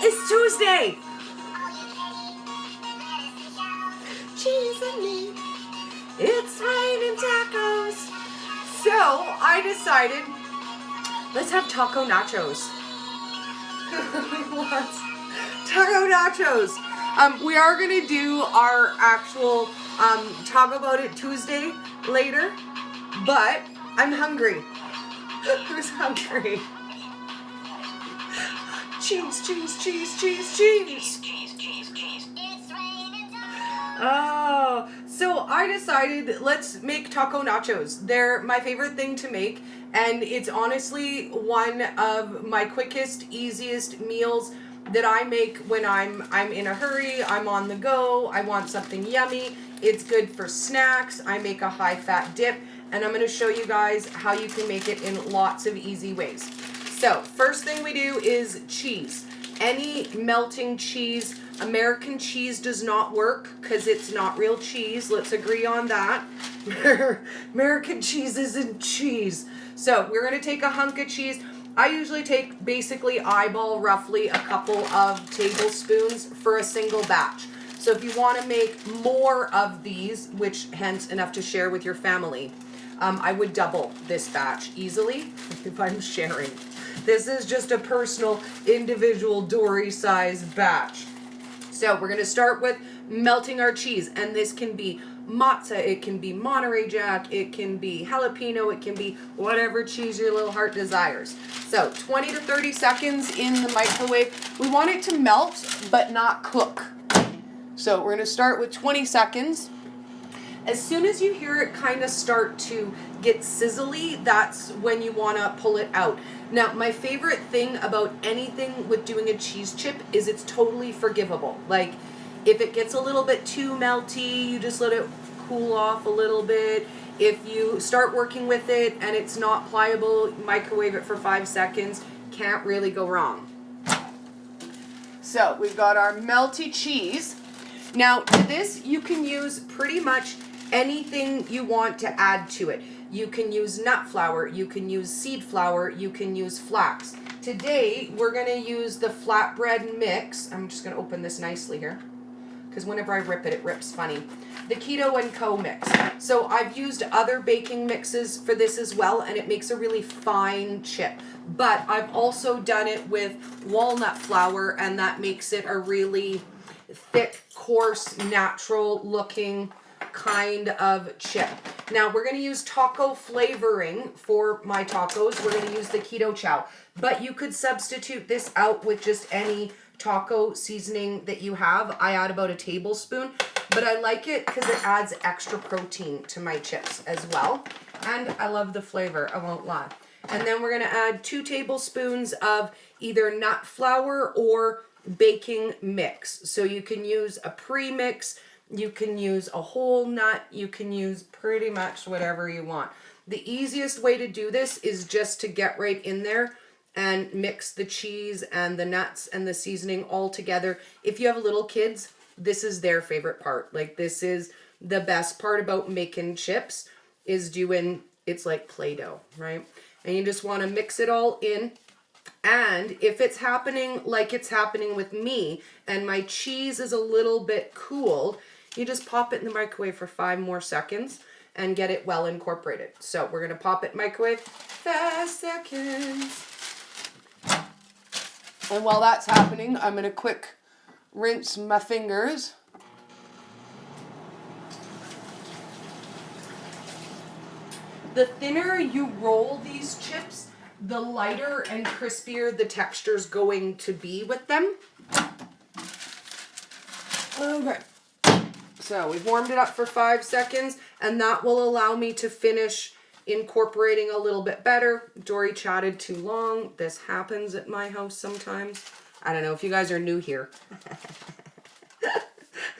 It's Tuesday. Cheese and meat. It's raining tacos. So I decided, let's have taco nachos. What? Taco nachos. We are gonna do our actual talk about it Tuesday later, but I'm hungry. Who's hungry? Cheese, cheese, cheese, cheese, cheese. Oh, so I decided let's make taco nachos. They're my favorite thing to make, and it's honestly one of my quickest, easiest meals that I make when I'm in a hurry, I'm on the go, I want something yummy. It's good for snacks. I make a high-fat dip, and I'm going to show you guys how you can make it in lots of easy ways. So, first thing we do is cheese. Any melting cheese. American cheese does not work because it's not real cheese. Let's agree on that. American cheese isn't cheese. So, we're going to take a hunk of cheese. I usually take basically eyeball roughly a couple of tablespoons for a single batch. So if you want to make more of these, which hence enough to share with your family, I would double this batch easily if I'm sharing. This is just a personal, individual Dory size batch. So we're going to start with melting our cheese, and this can be mozza, it can be Monterey Jack, it can be jalapeno, it can be whatever cheese your little heart desires. So 20 to 30 seconds in the microwave. We want it to melt, but not cook. So we're going to start with 20 seconds. As soon as you hear it kind of start to get sizzly, that's when you want to pull it out. Now, my favorite thing about anything with doing a cheese chip is it's totally forgivable. Like, if it gets a little bit too melty, you just let it cool off a little bit. If you start working with it and it's not pliable, microwave it for 5 seconds. Can't really go wrong. So, we've got our melty cheese. Now, to this, you can use pretty much anything you want to add to it. You can use nut flour, you can use seed flour, you can use flax. Today, we're going to use the flatbread mix. I'm just going to open this nicely here, because whenever I rip it, it rips funny. The Keto and Co mix. So I've used other baking mixes for this as well, and it makes a really fine chip. But I've also done it with walnut flour, and that makes it a really thick, coarse, natural looking kind of chip. Now we're going to use taco flavoring for my tacos. We're going to use the Keto Chow, but you could substitute this out with just any taco seasoning that you have. I add about a tablespoon, but I like it because it adds extra protein to my chips as well, and I love the flavor, I won't lie. And then we're going to add 2 tablespoons of either nut flour or baking mix. So you can use a pre-mix, you can use a whole nut, you can use pretty much whatever you want. The easiest way to do this is just to get right in there and mix the cheese and the nuts and the seasoning all together. If you have little kids, this is their favorite part. Like, this is the best part about making chips, is doing, it's like Play-Doh, right? And you just want to mix it all in. And if it's happening like it's happening with me, and my cheese is a little bit cooled, you just pop it in the microwave for 5 more seconds and get it well incorporated. So we're going to pop it in microwave 5 seconds. And while that's happening, I'm going to quick rinse my fingers. The thinner you roll these chips, the lighter and crispier the texture's going to be with them. Okay. So we've warmed it up for 5 seconds, and that will allow me to finish incorporating a little bit better. Dory chatted too long. This happens at my house sometimes. I don't know if you guys are new here.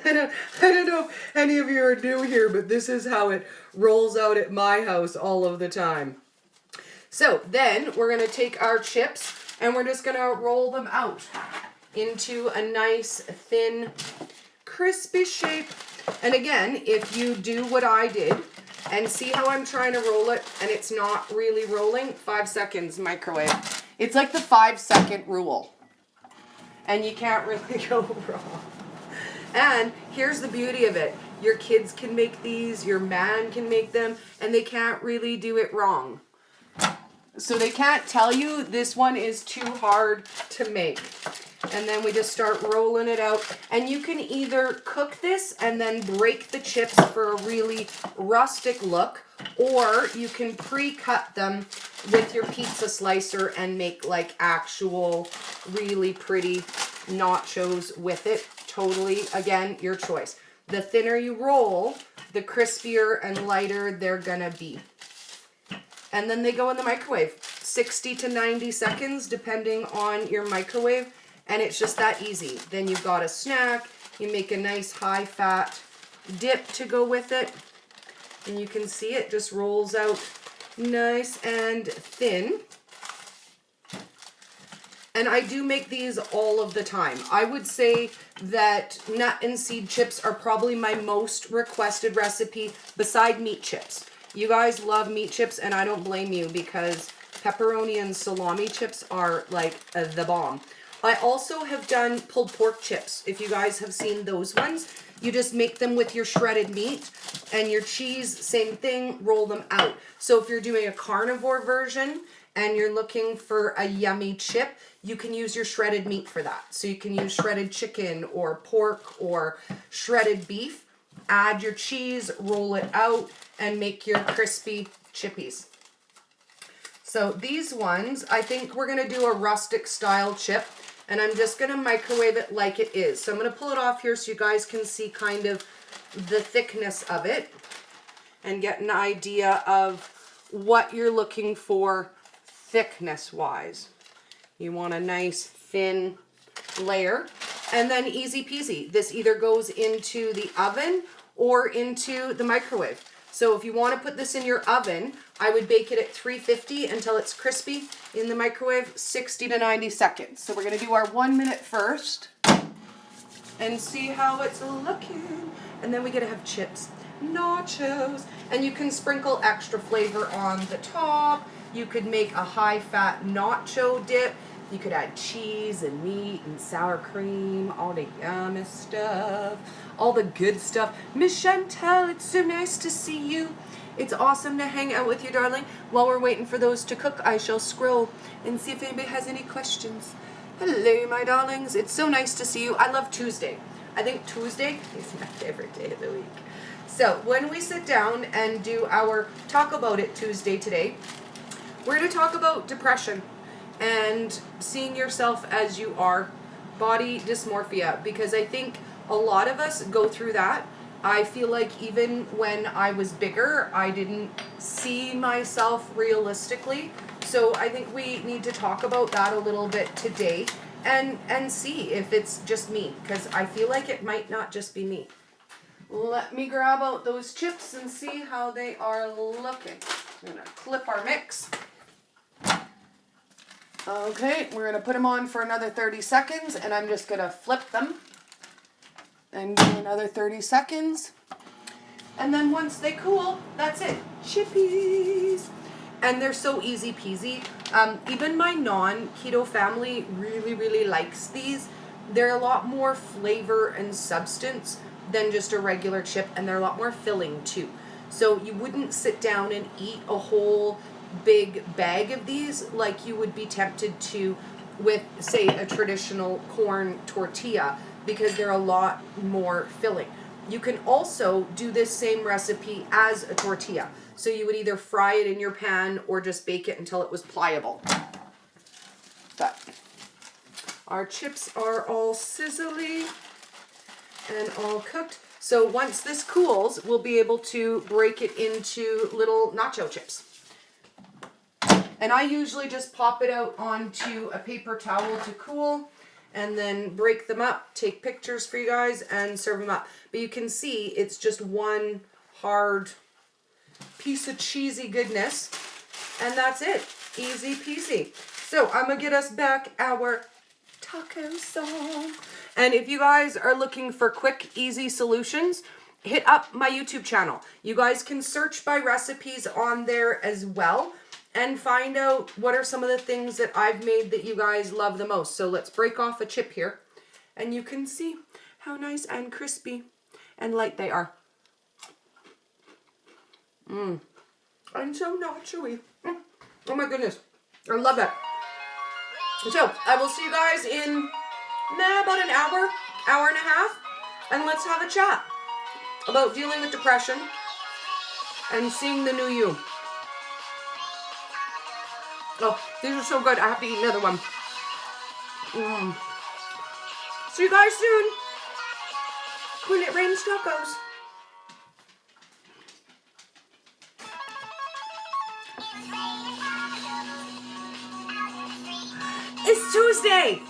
I don't know if any of you are new here, but this is how it rolls out at my house all of the time. So then we're going to take our chips and we're just going to roll them out into a nice, thin, crispy shape. And again, if you do what I did and see how I'm trying to roll it and it's not really rolling, 5 seconds microwave. It's like the 5-second rule. and you can't really go wrong. And here's the beauty of it. Your kids can make these, your man can make them, and they can't really do it wrong. So they can't tell you this one is too hard to make. And then we just start rolling it out. And you can either cook this and then break the chips for a really rustic look, or you can pre-cut them with your pizza slicer and make like actual really pretty nachos with it. Totally, again, your choice. The thinner you roll, the crispier and lighter they're gonna be. And then they go in the microwave, 60 to 90 seconds, depending on your microwave. And it's just that easy. Then you've got a snack. You make a nice high-fat dip to go with it. And you can see it just rolls out nice and thin. And I do make these all of the time. I would say that nut and seed chips are probably my most requested recipe beside meat chips. You guys love meat chips, and I don't blame you, because pepperoni and salami chips are like the bomb. I also have done pulled pork chips. If you guys have seen those ones, you just make them with your shredded meat and your cheese, same thing, roll them out. So if you're doing a carnivore version and you're looking for a yummy chip, you can use your shredded meat for that. So you can use shredded chicken or pork or shredded beef, add your cheese, roll it out, and make your crispy chippies. So these ones, I think we're gonna do a rustic style chip, and I'm just gonna microwave it like it is. So I'm gonna pull it off here so you guys can see kind of the thickness of it and get an idea of what you're looking for thickness wise. You want a nice thin layer, and then easy peasy. This either goes into the oven or into the microwave. So if you want to put this in your oven, I would bake it at 350 until it's crispy. In the microwave, 60 to 90 seconds. So we're going to do our 1 minute first and see how it's looking. And then we get to have chips, nachos, and you can sprinkle extra flavor on the top. You could make a high-fat nacho dip. You could add cheese and meat and sour cream, all the yummy stuff, all the good stuff. Miss Chantel, it's so nice to see you. It's awesome to hang out with you, darling. While we're waiting for those to cook, I shall scroll and see if anybody has any questions. Hello, my darlings. It's so nice to see you. I love Tuesday. I think Tuesday is my favorite day of the week. So when we sit down and do our Talk About It Tuesday today, we're going to talk about depression and seeing yourself as you are, body dysmorphia, because I think a lot of us go through that. I feel like even when I was bigger, I didn't see myself realistically. So I think we need to talk about that a little bit today and see if it's just me, because I feel like it might not just be me. Let me grab out those chips and see how they are looking. I'm going to clip our mix. Okay, we're going to put them on for another 30 seconds, and I'm just going to flip them and do another 30 seconds. And then once they cool, that's it. Chippies. And they're so easy peasy. Even my non-keto family really, really likes these. They're a lot more flavor and substance than just a regular chip, and they're a lot more filling too. So you wouldn't sit down and eat a whole big bag of these like you would be tempted to with, say, a traditional corn tortilla, because they're a lot more filling. You can also do this same recipe as a tortilla. So you would either fry it in your pan or just bake it until it was pliable. But our chips are all sizzly and all cooked. So once this cools, we'll be able to break it into little nacho chips. And I usually just pop it out onto a paper towel to cool, and then break them up, take pictures for you guys, and serve them up. But you can see it's just one hard piece of cheesy goodness, and that's it. Easy peasy. So I'm going to get us back our taco song. And if you guys are looking for quick, easy solutions, hit up my YouTube channel. You guys can search by recipes on there as well. and find out what are some of the things that I've made that you guys love the most. So let's break off a chip here, and you can see how nice and crispy and light they are. And so not chewy. Oh my goodness. I love it. So I will see you guys in about an hour, hour and a half, and let's have a chat about dealing with depression and seeing the new you. Oh, these are so good. I have to eat another one. See you guys soon when it rains tacos. It's Tuesday.